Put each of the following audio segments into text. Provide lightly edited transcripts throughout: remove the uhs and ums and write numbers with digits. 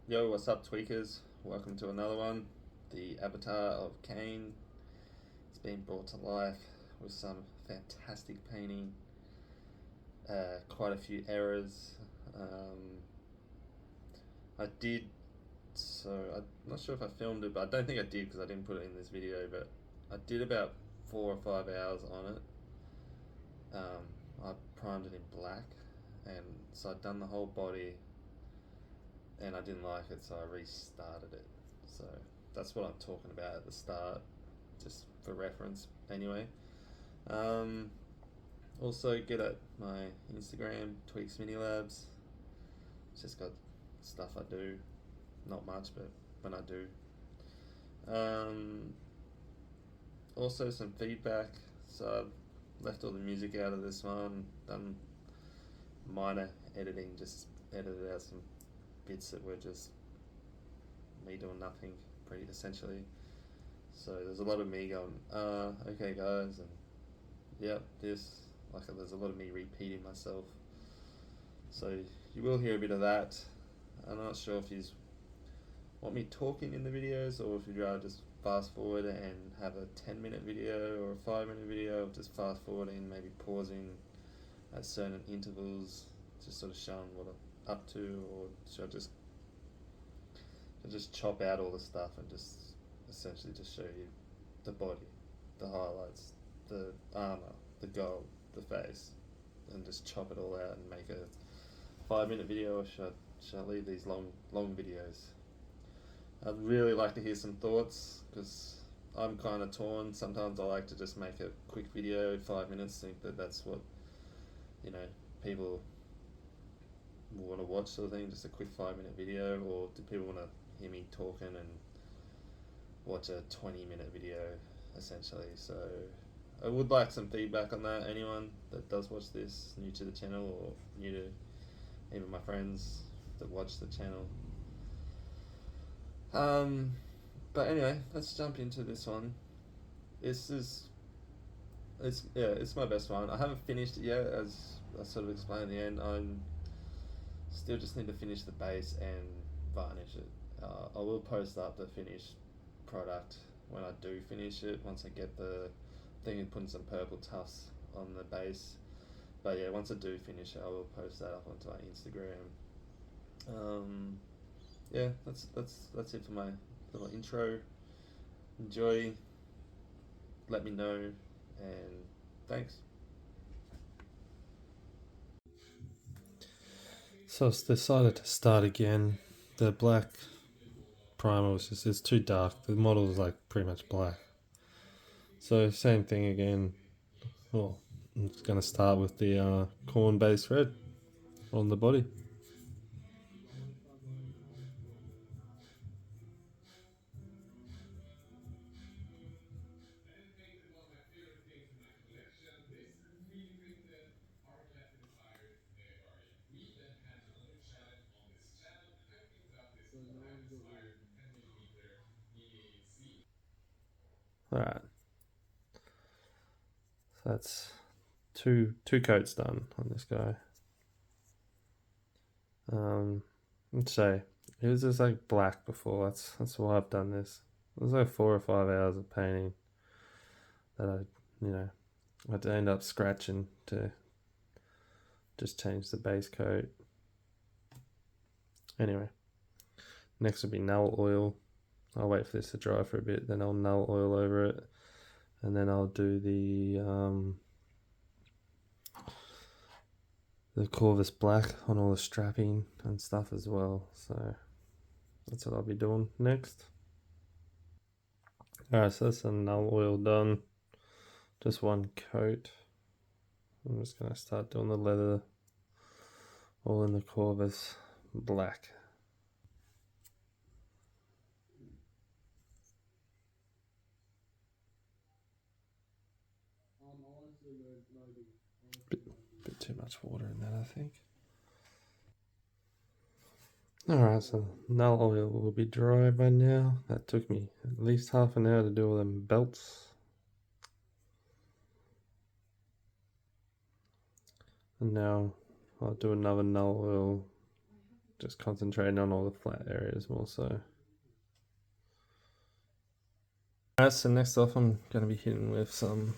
Yo, what's up, tweakers? Welcome to another one. The Avatar of Khaine. It's been brought to life with some fantastic painting, quite a few errors. Um, I did, so I'm not sure if I filmed it, but I don't think I did because I didn't put it in this video. But I did about 4 or 5 hours on it. I primed it in black, and so I'd done the whole body, and I didn't like it, so I restarted it. So that's what I'm talking about at the start, just for reference. Anyway, um, also get at my Instagram, Tweaks Mini Labs. It's just got stuff I do, not much, but when I do. Um, Also some feedback. So I've left all the music out of this one. Done minor editing, just edited out some bits that were just me doing nothing, pretty essentially. So there's a lot of me going, okay guys, and yep, this, like there's a lot of me repeating myself. So you will hear a bit of that. I'm not sure if you want me talking in the videos or if you'd rather just fast forward and have a 10-minute video or a 5-minute video of just fast forwarding, maybe pausing at certain intervals, just sort of showing what I'm up to, or should I just chop out all the stuff and just essentially just show you the body, the highlights, the armor, the gold, the face, and just chop it all out and make a 5-minute video, or should I leave these long videos? I'd really like to hear some thoughts because I'm kind of torn. Sometimes I like to just make a quick video, 5 minutes, think that that's what you know people want to watch, sort of thing, just a quick 5-minute video, or do people want to hear me talking and watch a 20-minute video, essentially? So I would like some feedback on that. Anyone that does watch this, new to the channel or new to even my friends that watch the channel. Um, but anyway, let's jump into this one. This is it's my best one. I haven't finished it yet, as I sort of explained at the end. I'm still just need to finish the base and varnish it. I will post up the finished product when I do finish it. Once I get the thing and putting some purple tufts on the base. But yeah, once I do finish it, I will post that up onto my Instagram. Yeah, that's it for my little intro. Enjoy. Let me know, and thanks. So I've decided to start again. The black primer was just, it's too dark. The model is like pretty much black. So same thing again. Well, I'm just going to start with the corn based red on the body. Alright, so that's two coats done on this guy. Let's say it was just like black before. That's why I've done this. It was like 4 or 5 hours of painting that I'd end up scratching to just change the base coat. Anyway, next will be null oil. I'll wait for this to dry for a bit, then I'll null oil over it, and then I'll do the Corvus black on all the strapping and stuff as well. So that's what I'll be doing next. Alright, so that's a null oil done. Just one coat. I'm just going to start doing the leather all in the Corvus black. Bit too much water in that, I think. Alright, so null oil will be dry by now. That took me at least half an hour to do all them belts. And now I'll do another null oil just concentrating on all the flat areas more so. Alright, so next off I'm going to be hitting with some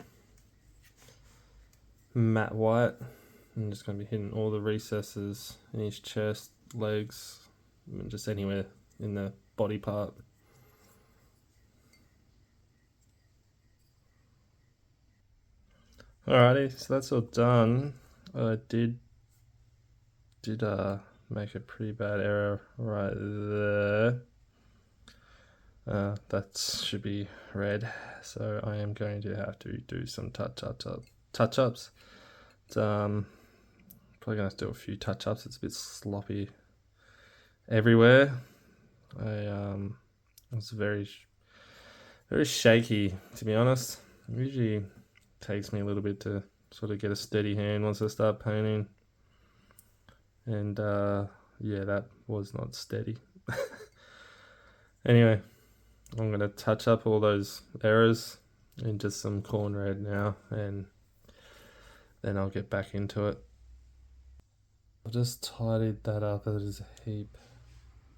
matte white. I'm just going to be hitting all the recesses in his chest, legs, and just anywhere in the body part. Alrighty, so that's all done. I did make a pretty bad error right there. That should be red, so I am going to have to do some touch-ups. Probably gonna have to do a few touch-ups. It's a bit sloppy everywhere. I was very shaky, to be honest. It usually takes me a little bit to sort of get a steady hand once I start painting, and yeah, that was not steady. Anyway, I'm gonna touch up all those errors in just some corn red now, and then I'll get back into it. I've just tidied that up. It is a heap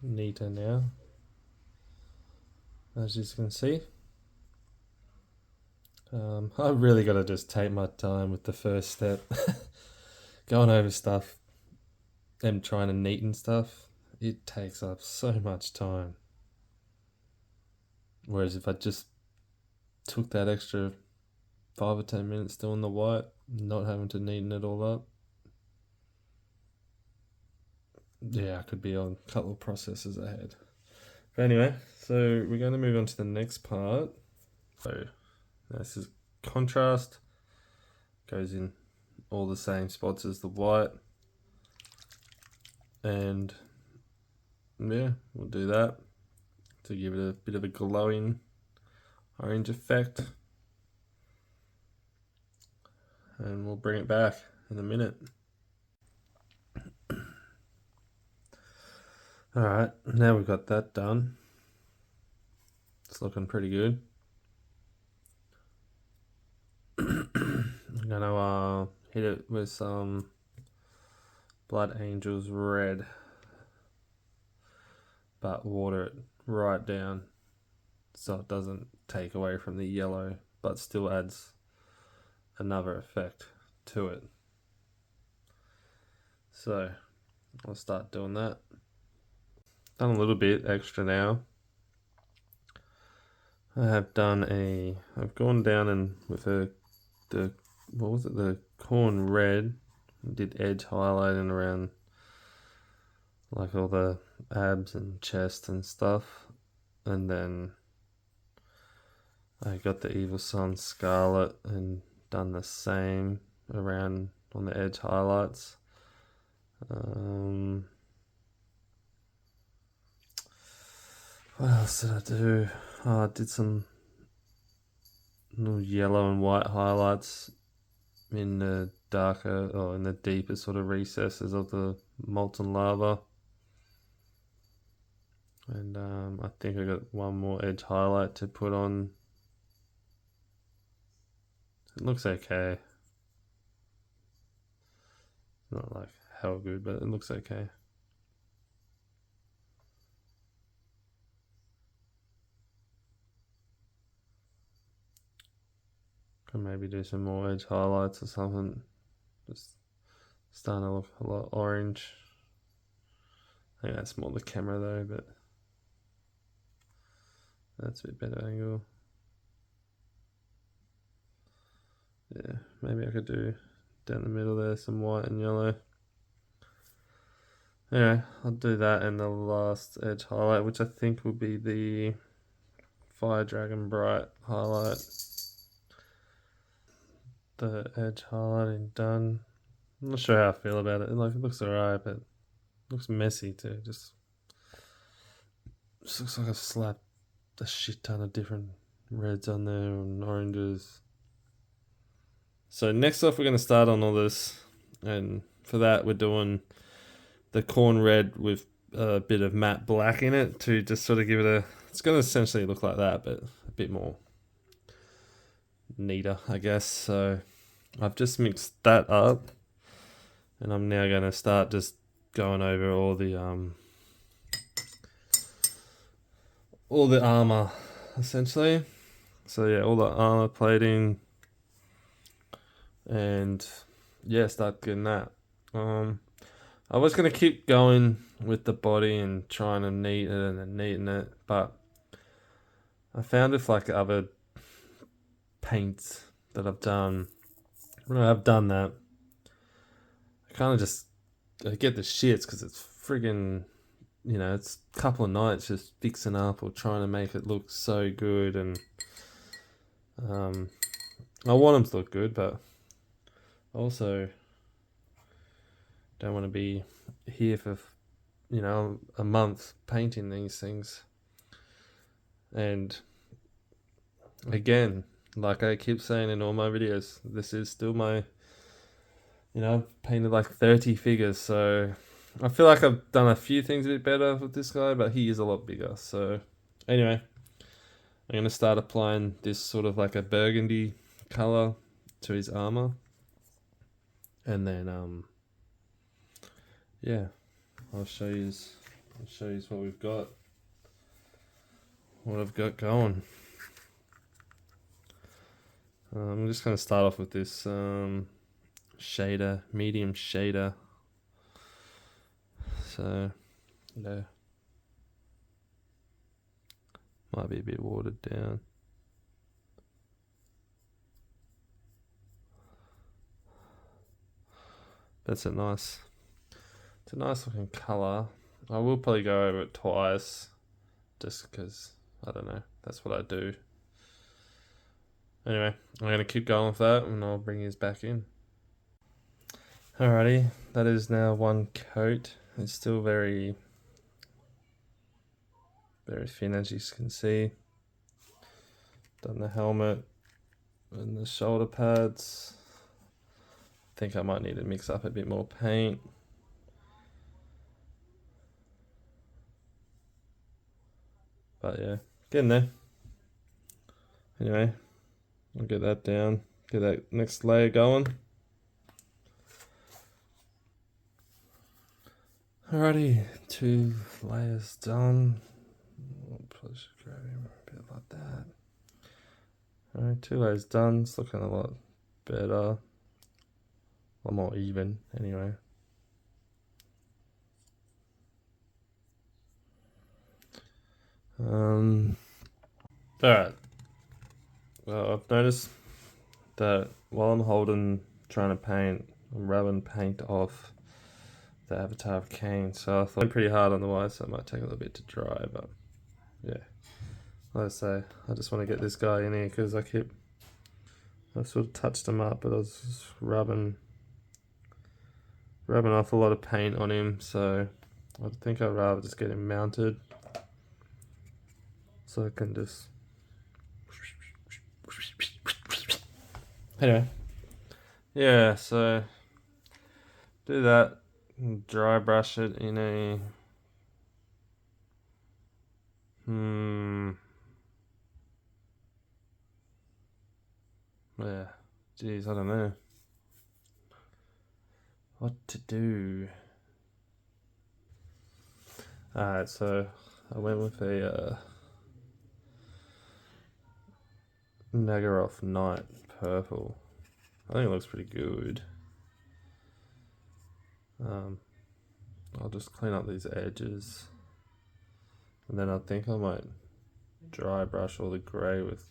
neater now, as you can see. I've really got to just take my time with the first step. Going over stuff and trying to neaten stuff, it takes up so much time. Whereas if I just took that extra 5 or 10 minutes doing the white, not having to neaten it all up, yeah, I could be on a couple of processes ahead. But anyway, so we're going to move on to the next part. So this is contrast, goes in all the same spots as the white, and yeah, we'll do that to give it a bit of a glowing orange effect, and we'll bring it back in a minute. Alright, now we've got that done. It's looking pretty good. I'm gonna hit it with some Blood Angels red, but water it right down so it doesn't take away from the yellow, but still adds another effect to it. So I'll start doing that. Done a little bit extra now. I've gone down and with the corn red, did edge highlighting around like all the abs and chest and stuff, and then I got the Evil Sun Scarlet and done the same around on the edge highlights. What else did I do? I did some little yellow and white highlights in the darker or in the deeper sort of recesses of the molten lava. And I think I got one more edge highlight to put on. It looks okay. Not like hell good, but it looks okay. Can maybe do some more edge highlights or something. Just starting to look a lot orange. I think that's more the camera though, but that's a bit better angle. Yeah, maybe I could do down the middle there some white and yellow. Anyway, I'll do that in the last edge highlight, which I think will be the Fire Dragon Bright highlight. The edge highlighting done. I'm not sure how I feel about it. Like, it looks alright, but it looks messy too. Just looks like I've slapped a shit ton of different reds on there and oranges. So next off, we're going to start on all this, and for that we're doing the corn red with a bit of matte black in it to just sort of give it it's going to essentially look like that, but a bit more neater, I guess. So I've just mixed that up, and I'm now going to start just going over all the armor, essentially. So yeah, all the armor plating, and yeah, start getting that. I was gonna keep going with the body and trying to neaten it and neaten it, but I found with like other paints that I've done, when I've done that, I kind of just I get the shits because it's friggin', it's a couple of nights just fixing up or trying to make it look so good, and I want them to look good, but I also don't want to be here for a month painting these things. And again, like I keep saying in all my videos, this is still my, I've painted like 30 figures, so I feel like I've done a few things a bit better with this guy, but he is a lot bigger. So anyway, I'm going to start applying this sort of like a burgundy color to his armor. And then, yeah, I'll show you what we've got, what I've got going. I'm just going to start off with this shader, medium shader. So, might be a bit watered down. It's a nice looking color. I will probably go over it twice, just because, I don't know, that's what I do. Anyway, I'm going to keep going with that, and I'll bring his back in. Alrighty, that is now one coat. It's still very, very thin, as you can see. Done the helmet and the shoulder pads. I think I might need to mix up a bit more paint. But yeah, getting there. Anyway, I'll get that down, get that next layer going. Alrighty, 2 layers done. I'll probably just grab him a bit like that. Alright, 2 layers done. It's looking a lot better. A lot more even, anyway. Alright. Well, I've noticed that while I'm trying to paint, I'm rubbing paint off the Avatar of Khaine, so I thought I'm pretty hard on the white, so it might take a little bit to dry, but yeah. Like I say, I just want to get this guy in here because I sort of touched him up, but I was just rubbing off a lot of paint on him, so I think I'd rather just get him mounted so I can just anyway, yeah, so do that, dry brush it in a yeah, geez, I don't know what to do. Alright, so I went with a Nagaroth Night purple. I think it looks pretty good. I'll just clean up these edges, and then I think I might dry brush all the grey with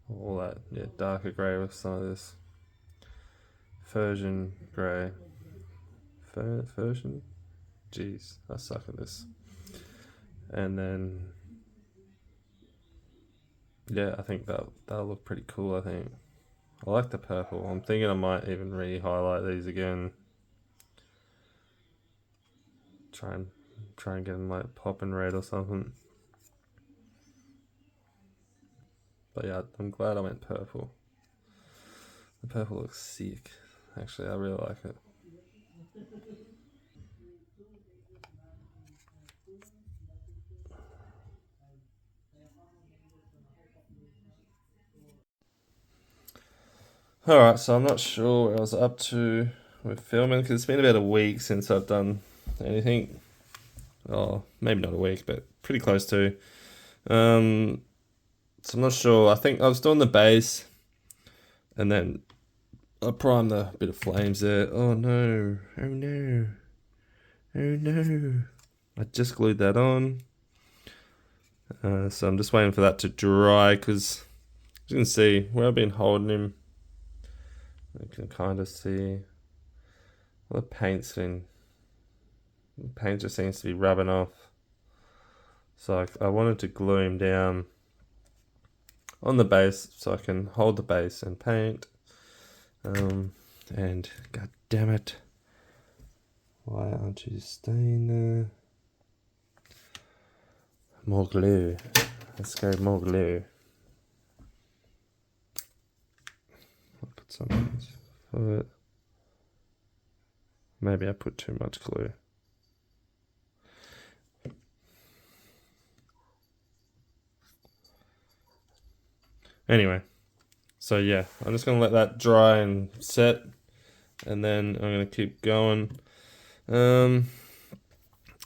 all that, darker grey with some of this Persian grey. Persian? Jeez, I suck at this. And then, yeah, I think that'll look pretty cool, I think. I like the purple. I'm thinking I might even re-highlight these again. Try and get them like popping red or something. But yeah, I'm glad I went purple. The purple looks sick. Actually, I really like it. Alright, so I'm not sure where I was up to with filming because it's been about a week since I've done anything. Oh, maybe not a week, but pretty close to. So I'm not sure. I think I was doing the base, and then I primed the bit of flames there. Oh no! Oh no! Oh no! I just glued that on. So I'm just waiting for that to dry because you can see where I've been holding him. You can kind of see the paint just seems to be rubbing off. So I wanted to glue him down on the base so I can hold the base and paint. And god damn it, why aren't you staying there? More glue. Let's go more glue. I'll put some of it. Maybe I put too much glue. Anyway, so yeah, I'm just gonna let that dry and set, and then I'm gonna keep going.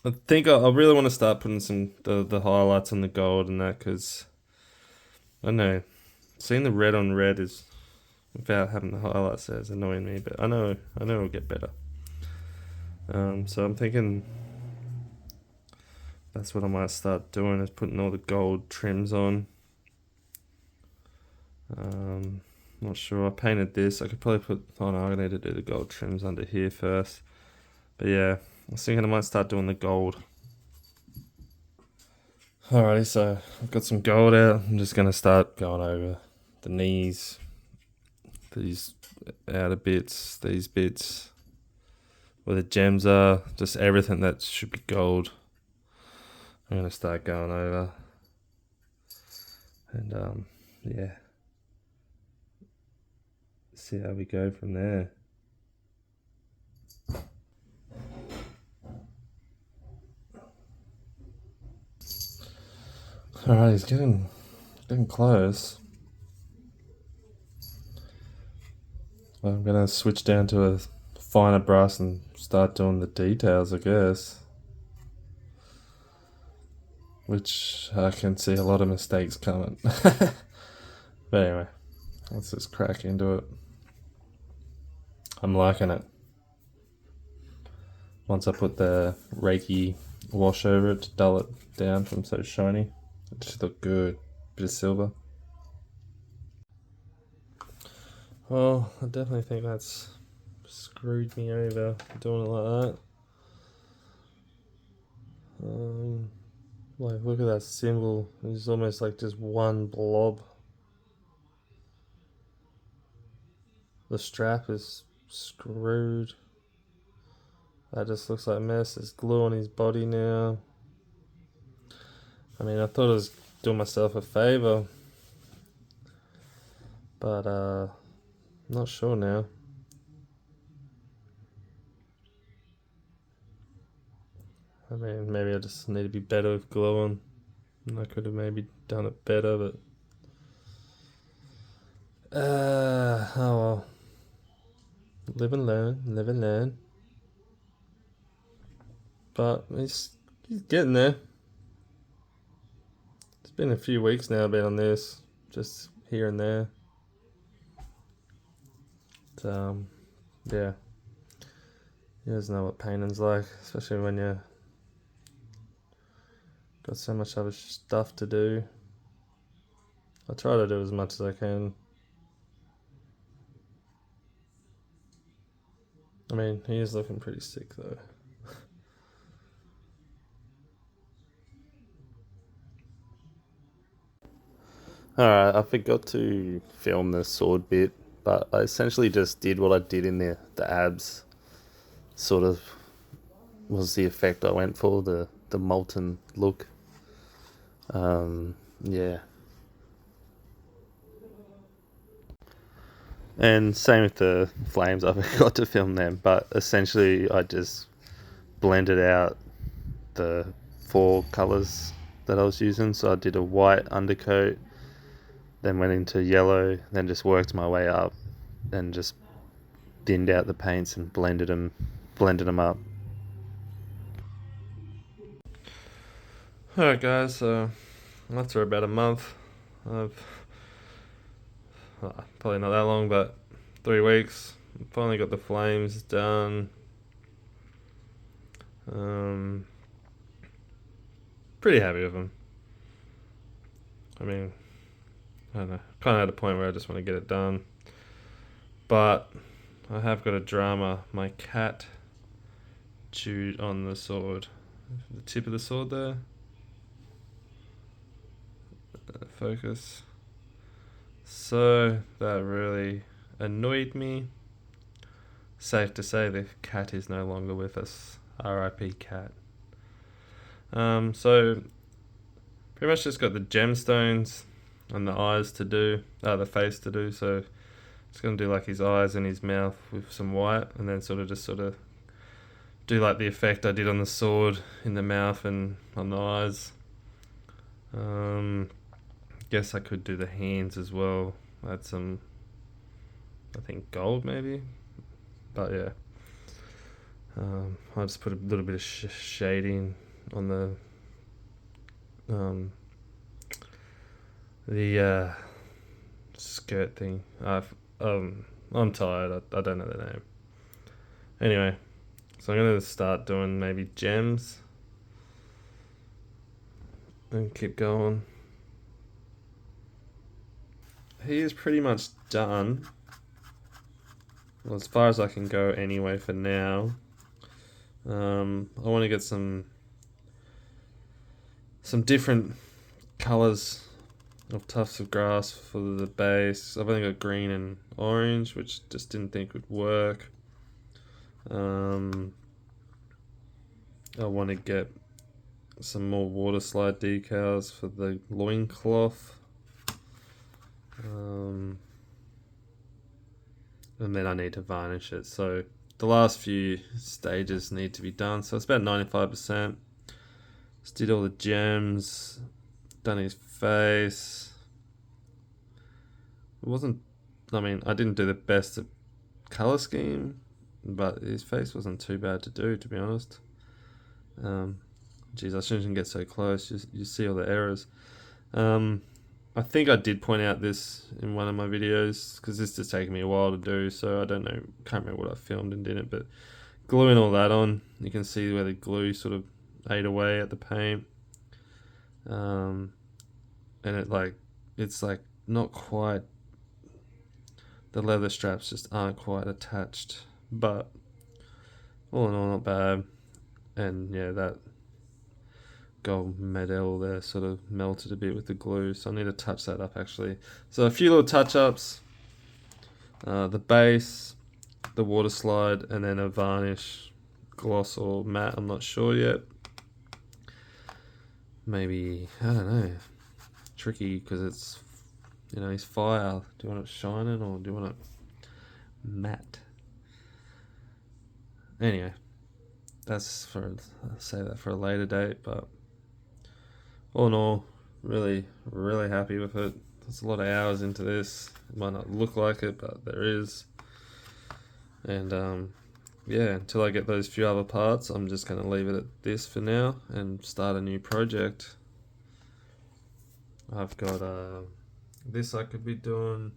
I think I really want to start putting some the highlights on the gold and that, because I don't know, seeing the red on red is without having the highlights there is annoying me, but I know it'll get better. So I'm thinking that's what I might start doing, is putting all the gold trims on. Not sure. I painted this. I could probably put. Oh no, I need to do the gold trims under here first. But yeah, I was thinking I might start doing the gold. Alrighty, so I've got some gold out. I'm just gonna start going over the knees, these outer bits, these bits, where the gems are, just everything that should be gold. I'm gonna start going over, and yeah, see how we go from there. Alright, he's getting close. I'm gonna switch down to a finer brush and start doing the details, I guess. Which I can see a lot of mistakes coming. But anyway, let's just crack into it. I'm liking it. Once I put the Reiki wash over it to dull it down from so shiny, it should look good. Bit of silver. Well, I definitely think that's screwed me over doing it like that. Like, look at that symbol. It's almost like just one blob. The strap is screwed. That just looks like a mess. There's glue on his body now. I mean, I thought I was doing myself a favor, but not sure now. I mean, maybe I just need to be better with gluing. I could have maybe done it better, but oh well. Live and learn. But he's getting there. It's been a few weeks now I've been on this, just here and there. But, yeah. You guys know what painting's like, especially when you got so much other stuff to do. I try to do as much as I can. I mean, he is looking pretty sick though. Alright, I forgot to film the sword bit, but I essentially just did what I did in the abs. Sort of was the effect I went for, the molten look. Yeah. And same with the flames, I forgot to film them, but essentially I just blended out the 4 colours that I was using. So I did a white undercoat, then went into yellow, then just worked my way up and just thinned out the paints and blended them up. Alright guys, so after about a month, probably not that long, but 3 weeks, finally got the flames done. Pretty happy with them. I mean, I don't know, kind of at a point where I just want to get it done. But I have got a drama. My cat chewed on the sword, the tip of the sword there. Focus. So that really annoyed me. Safe to say the cat is no longer with us. R.I.P. cat. So pretty much just got the gemstones and the eyes to do, the face to do. So it's gonna do like his eyes and his mouth with some white, and then sort of do like the effect I did on the sword in the mouth and on the eyes. Guess I could do the hands as well. Add some, I think, gold maybe. But yeah, I'll just put a little bit of shading on the skirt thing. I'm tired. I don't know the name. Anyway, so I'm gonna start doing maybe gems and keep going. He is pretty much done. Well, as far as I can go anyway for now. I want to get some different colours of tufts of grass for the base. I've only got green and orange, which just didn't think would work. I want to get some more water slide decals for the loincloth. And then I need to varnish it. So the last few stages need to be done. So it's about 95%. Just did all the gems, done his face. It wasn't, I mean, I didn't do the best at color scheme, but his face wasn't too bad to do, to be honest. Geez, I shouldn't get so close. You see all the errors. I think I did point out this in one of my videos, because this is taking me a while to do, so I don't know, can't remember what I filmed and didn't, but gluing all that on, you can see where the glue sort of ate away at the paint. And it's like not quite, the leather straps just aren't quite attached, but all in all not bad. And yeah, that gold medal there sort of melted a bit with the glue, so I need to touch that up actually. So a few little touch-ups, the base, the water slide, and then a varnish, gloss or matte, I'm not sure yet. Maybe, I don't know, tricky because it's, you know, he's fire. Do you want it shining or do you want it matte? Anyway, that's for, I'll save that for a later date, but all in all, really happy with it. There's a lot of hours into this. It might not look like it, but there is. And yeah, until I get those few other parts, I'm just going to leave it at this for now and start a new project. I've got this I could be doing.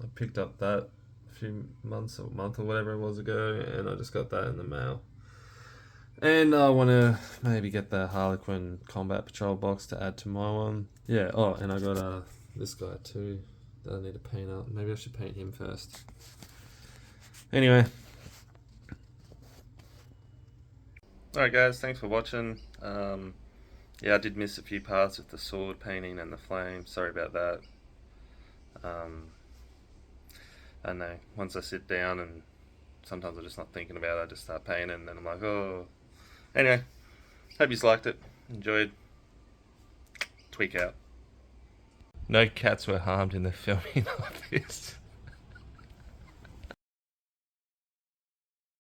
I picked up that a few months or month or whatever it was ago, and I just got that in the mail. And I want to maybe get the Harlequin Combat Patrol box to add to my one. Yeah, oh, and I got this guy too that I need to paint up. Maybe I should paint him first. Anyway. Alright guys, thanks for watching. Yeah, I did miss a few parts with the sword painting and the flame. Sorry about that. I know, once I sit down and sometimes I'm just not thinking about it, I just start painting and then I'm like, oh. Anyway, hope you liked it, enjoyed. Tweak out. No cats were harmed in the filming of this.